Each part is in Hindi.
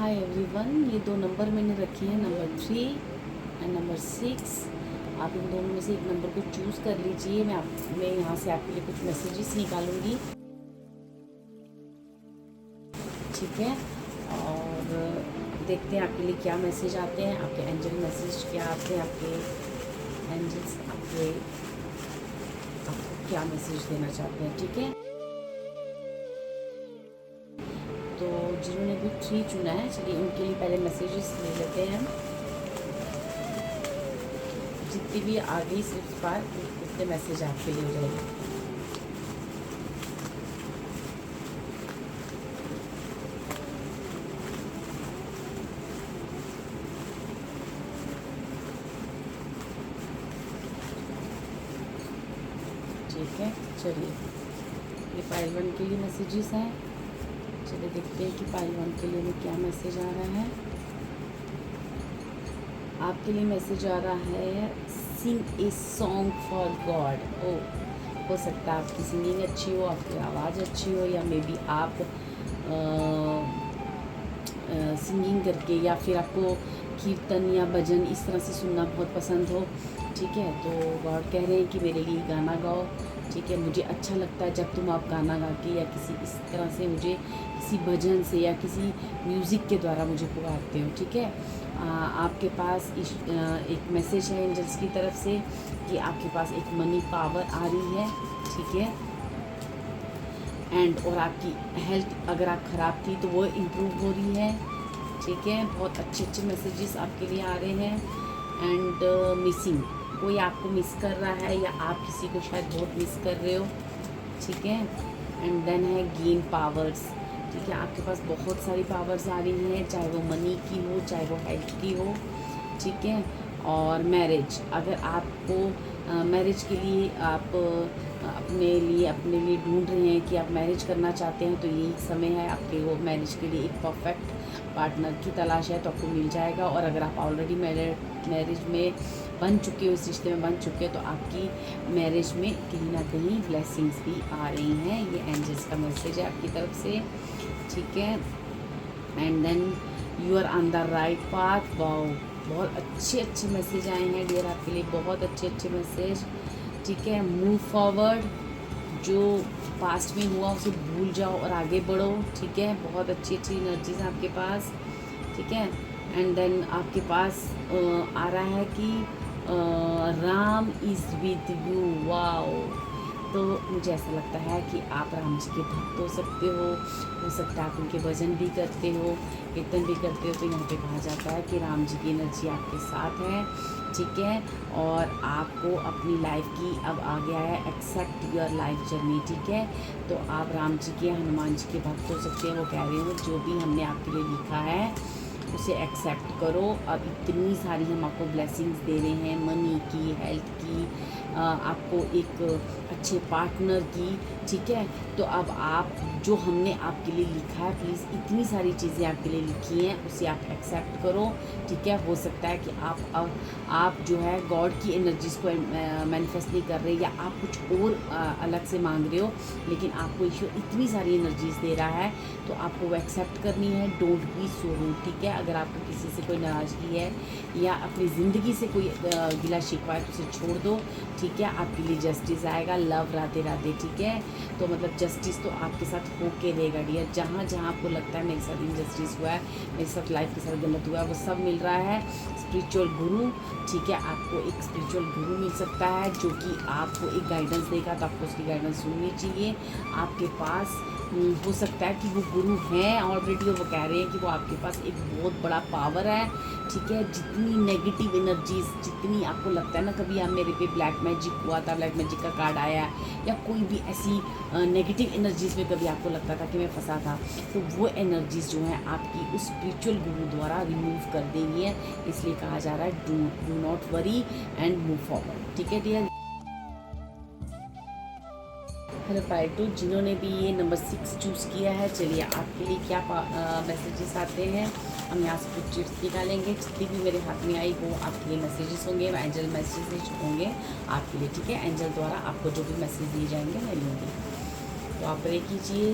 हाय एवरीवन, ये दो नंबर मैंने रखे हैं, नंबर 3 एंड नंबर 6। आप इन दोनों में से एक नंबर को चूज़ कर लीजिए। मैं यहाँ से आपके लिए कुछ मैसेजेस निकालूंगी, ठीक है। और देखते हैं आपके लिए क्या मैसेज आते हैं, आपके एंजल मैसेज क्या आते हैं, आपके एंजल्स आपको क्या मैसेज देना चाहते हैं, ठीक है। तो जिन्होंने भी 3 चुना है, चलिए उनके लिए पहले मैसेजेस ले लेते हैं। जितनी भी आ गई सिर्फ बार उतने मैसेज आपके लिए हो जाएंगे। ठीक है, चलिए ये पाइल 1 के लिए मैसेजेस हैं। चलिए देखते हैं कि पाइल 1 के लिए में क्या मैसेज आ रहा है। आपके लिए मैसेज आ रहा है, सिंग ए सॉन्ग फॉर गॉड। हो सकता है आपकी सिंगिंग अच्छी हो, आपकी आवाज़ अच्छी हो, या मे बी आप सिंगिंग करके या फिर आपको कीर्तन या भजन इस तरह से सुनना बहुत पसंद हो, ठीक है। तो गॉड कह रहे हैं कि मेरे लिए गाना गाओ, ठीक है। मुझे अच्छा लगता है जब तुम आप गाना गा के या किसी इस तरह से मुझे किसी भजन से या किसी म्यूज़िक के द्वारा मुझे पुकारते हो, ठीक है। आपके पास एक मैसेज है एंजल्स की तरफ से कि आपके पास एक मनी पावर आ रही है, ठीक है। और आपकी हेल्थ अगर आप ख़राब थी तो वो इम्प्रूव हो रही है, ठीक है। बहुत अच्छे अच्छे मैसेजेस आपके लिए आ रहे हैं। एंड मिसिंग, कोई आपको मिस कर रहा है या आप किसी को शायद बहुत मिस कर रहे हो, ठीक है। एंड देन है गेन पावर्स, ठीक है। आपके पास बहुत सारी पावर्स आ रही हैं, चाहे वो मनी की हो, चाहे वो हेल्थ की हो, ठीक है। और मैरिज, अगर आपको मैरिज के लिए आप अपने लिए ढूंढ रहे हैं कि आप मैरिज करना चाहते हैं, तो यही समय है आपके वो मैरिज के लिए। एक परफेक्ट पार्टनर की तलाश है तो आपको मिल जाएगा। और अगर आप ऑलरेडी मैरिज में बन चुके हो, इस रिश्ते में बन चुके हो, तो आपकी मैरिज में कहीं ना कहीं ब्लेसिंग्स भी आ रही हैं। ये एंजल्स का मैसेज है आपकी तरफ से, ठीक है। And then you are on the right path. Wow, बहुत अच्छे अच्छे मैसेज आए हैं डियर आपके लिए, बहुत अच्छे अच्छे मैसेज, ठीक है। मूव फॉरवर्ड, जो पास्ट में हुआ उसे भूल जाओ और आगे बढ़ो, ठीक है। बहुत अच्छी अच्छी एनर्जीज आपके पास, ठीक है। एंड देन आपके पास आ रहा है कि Ram is with you. Wow, तो मुझे ऐसा लगता है कि आप राम जी के भक्त हो सकते हो सकता है आप उनके भजन भी करते हो, कीर्तन भी करते हो। तो यहाँ पे कहा जाता है कि राम जी की एनर्जी आपके साथ है, ठीक है। और आपको अपनी लाइफ की अब आ गया है एक्सेप्ट योर लाइफ जर्नी, ठीक है। तो आप राम जी के, हनुमान जी के भक्त हो सकते हैं। वो कह रहे हो जो भी हमने आपके लिए लिखा है उसे एक्सेप्ट करो। अब इतनी सारी हम आपको ब्लेसिंग्स दे रहे हैं, मनी की, हेल्थ की, आपको एक अच्छे पार्टनर की, ठीक है। तो अब आप जो हमने आपके लिए लिखा है, प्लीज़ इतनी सारी चीज़ें आपके लिए लिखी हैं उसे आप एक्सेप्ट करो, ठीक है। हो सकता है कि आप जो है गॉड की एनर्जीज़ को मैनिफेस्ट नहीं कर रहे, या आप कुछ और अलग से मांग रहे हो, लेकिन आपको ईश्वर इतनी सारी एनर्जीज़ दे रहा है तो आपको वो एक्सेप्ट करनी है। डोंट बी सो रूड, ठीक है। अगर आपको किसी से कोई नाराज़गी है या अपनी ज़िंदगी से कोई गिला शिकवा है तो उसे छोड़ दो, ठीक है। आपके लिए जस्टिस आएगा। लव, राधे राधे, ठीक है। तो मतलब जस्टिस तो आपके साथ होके रहेगा डियर। जहाँ जहाँ आपको लगता है मेरे साथ इनजस्टिस हुआ है, मेरे साथ लाइफ के साथ गलत हुआ है, वो सब मिल रहा है। स्पिरिचुअल गुरु, ठीक है। आपको एक स्पिरिचुअल गुरु मिल सकता है जो कि आपको एक गाइडेंस देगा, तो आपको उसकी गाइडेंस सुननी चाहिए। आपके पास हो सकता है कि वो गुरु हैं ऑलरेडी और वो कह रहे हैं कि वो आपके पास एक बहुत बड़ा पावर है, ठीक है। जितनी नेगेटिव एनर्जीज, जितनी आपको लगता है ना कभी आप मेरे पे ब्लैक मैजिक हुआ था, ब्लैक मैजिक का कार्ड आया, या कोई भी ऐसी नेगेटिव एनर्जीज में कभी आपको लगता था कि मैं फंसा था, तो वो एनर्जीज जो हैं आपकी उस स्पिरिचुअल गुरु द्वारा रिमूव कर देंगी है। इसलिए कहा जा रहा है do not worry and move forward, ठीक है डियर। हेलो पार्टू, जिन्होंने भी ये नंबर 6 चूज़ किया है, चलिए आपके लिए क्या मैसेजेस आते हैं। हम यहाँ से कुछ चिट्स निकालेंगे, जितनी भी मेरे हाथ में आई वो आपके लिए मैसेजेस होंगे, एंजल मैसेजेस होंगे आपके लिए, ठीक है। एंजल द्वारा आपको जो भी मैसेज दिए जाएंगे मैं लूँगी। तो आप प्रे कीजिए।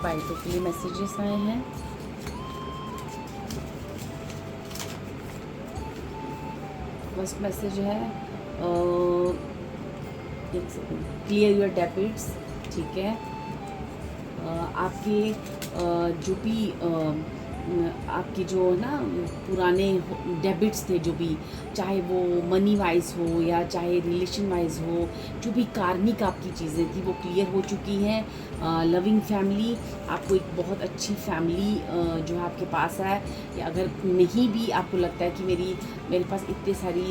पाइटो के लिए मैसेजेस आए हैं। फर्स्ट मैसेज है एक सेकेंड, क्लियर योर डेबिट्स। ठीक है, आपके जो भी आपके जो ना पुराने डेबिट्स थे, जो भी, चाहे वो मनी वाइज हो या चाहे रिलेशन वाइज हो, जो भी कार्मिक आपकी चीज़ें थी वो क्लियर हो चुकी हैं। लविंग फैमिली, आपको एक बहुत अच्छी फैमिली जो है आपके पास है। या अगर नहीं भी आपको लगता है कि मेरे पास इतनी सारी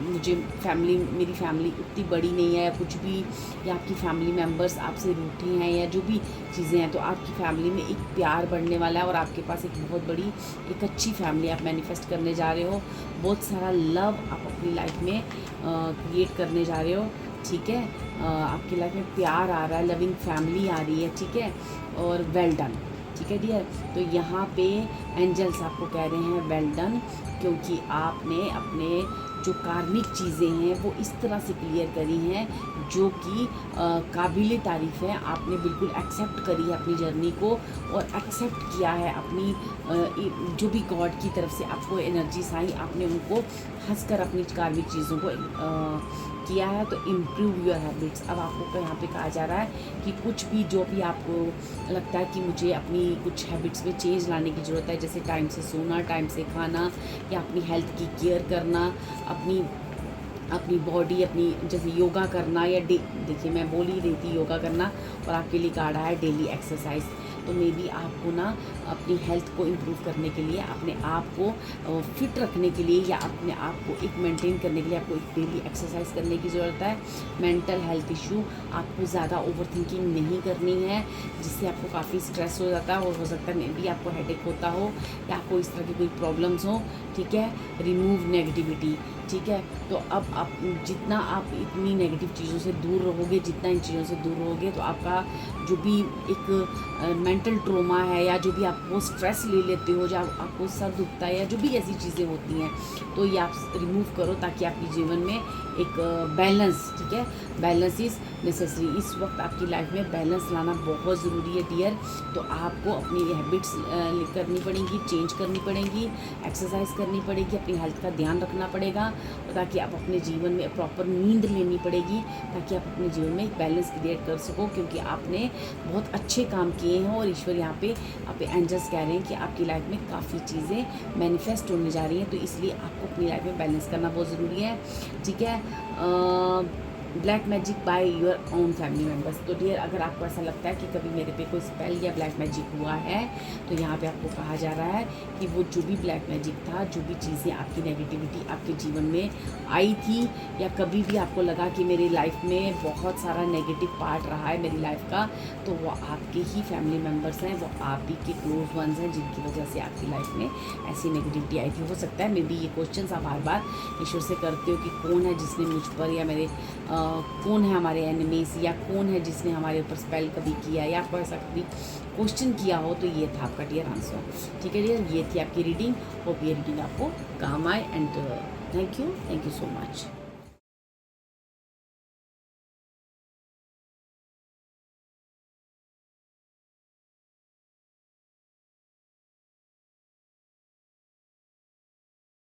मुझे मेरी फैमिली उतनी बड़ी नहीं है या कुछ भी, या आपकी फैमिली मेम्बर्स आपसे रूठे हैं या जो भी चीज़ें हैं, तो आपकी फैमिली में एक प्यार बढ़ने वाला है और आपके पास एक बहुत बड़ी एक अच्छी फैमिली आप मैनिफेस्ट करने जा रहे हो। बहुत सारा लव आप अपनी लाइफ में क्रिएट करने जा रहे हो। ठीक है, आपकी लाइफ में प्यार आ रहा है, लविंग फैमिली आ रही है। ठीक है, और वेल डन। ठीक है डियर, तो यहाँ पे एंजल्स आपको कह रहे हैं वेल डन, क्योंकि आपने अपने जो कार्मिक चीज़ें हैं वो इस तरह से क्लियर करी हैं जो कि काबिल तारीफ़ है। आपने बिल्कुल एक्सेप्ट करी है अपनी जर्नी को और एक्सेप्ट किया है अपनी जो भी गॉड की तरफ से आपको एनर्जीज आई, आपने उनको हंसकर अपनी कार्मिक चीज़ों को किया है। तो इम्प्रूव योर हैबिट्स। अब आपको यहाँ पे कहा जा रहा है कि कुछ भी जो भी आपको लगता है कि मुझे अपनी कुछ हैबिट्स में चेंज लाने की ज़रूरत है, जैसे टाइम से सोना, टाइम से खाना, या अपनी हेल्थ की केयर करना, अपनी बॉडी, अपनी जैसे योगा करना, या देखिए मैं बोल ही रही थी योगा करना, और आपके लिए कार्ड आया डेली एक्सरसाइज। तो मे बी आपको ना अपनी हेल्थ को इम्प्रूव करने के लिए, अपने आप को फिट रखने के लिए, या अपने आप को एक मेंटेन करने के लिए आपको एक डेली एक्सरसाइज करने की ज़रूरत है। मेंटल हेल्थ इशू, आपको ज़्यादा ओवर थिंकिंग नहीं करनी है, जिससे आपको काफ़ी स्ट्रेस हो जाता है और हो सकता है मे बी आपको हेडेक होता हो या आपको इस तरह की कोई प्रॉब्लम्स हो। ठीक है, रिमूव नेगेटिविटी। ठीक है, तो अब आप जितना आप इतनी नेगेटिव चीज़ों से दूर रहोगे, जितना इन चीज़ों से दूर रहोगे, तो आपका जो भी एक मेंटल ट्रोमा है या जो भी आपको स्ट्रेस ले लेते हो, जब आपको सर दुखता है या जो भी ऐसी चीज़ें होती हैं, तो ये आप रिमूव करो ताकि आपके जीवन में एक बैलेंस। ठीक है, बैलेंस इज़ नेसेसरी। इस वक्त आपकी लाइफ में बैलेंस लाना बहुत ज़रूरी है डियर। तो आपको अपनी हैबिट्स करनी पड़ेंगी, चेंज करनी पड़ेंगी, एक्सरसाइज करनी पड़ेगी, अपनी हेल्थ का ध्यान रखना पड़ेगा, ताकि आप अपने जीवन में प्रॉपर नींद लेनी पड़ेगी, ताकि आप अपने जीवन में एक बैलेंस क्रिएट कर सको, क्योंकि आपने बहुत अच्छे काम किए हैं और ईश्वर यहाँ पे आप एंजल्स कह रहे हैं कि आपकी लाइफ में काफ़ी चीज़ें मैनिफेस्ट होने जा रही हैं। तो इसलिए आपको अपनी लाइफ में बैलेंस करना बहुत ज़रूरी है। ठीक है, black magic by your own family members. तो डियर, अगर आपको ऐसा लगता है कि कभी मेरे पे कोई स्पेल या ब्लैक मैजिक हुआ है, तो यहाँ पे आपको कहा जा रहा है कि वो जो भी ब्लैक मैजिक था, जो भी चीज़ें आपकी नेगेटिविटी आपके जीवन में आई थी, या कभी भी आपको लगा कि मेरी लाइफ में बहुत सारा नेगेटिव पार्ट रहा है मेरी लाइफ का, तो वो आपके ही फैमिली मेम्बर्स हैं, वो आप ही के क्लोज वंस हैं, जिनकी वजह से आपकी लाइफ में ऐसी नेगेटिविटी आई थी। हो सकता है मे बी ये क्वेश्चन आप बार बार ईश्वर से करते हो कि कौन है जिसने मुझ पर, या मेरे कौन है हमारे एनिमीज, या कौन है जिसने हमारे ऊपर स्पेल कभी किया, या आपको ऐसा कभी क्वेश्चन किया हो, तो ये था आपका डियर आंसर। ठीक है डियर, ये थी आपकी रीडिंग। होप ये रीडिंग आपको काम आए, and thank you so much.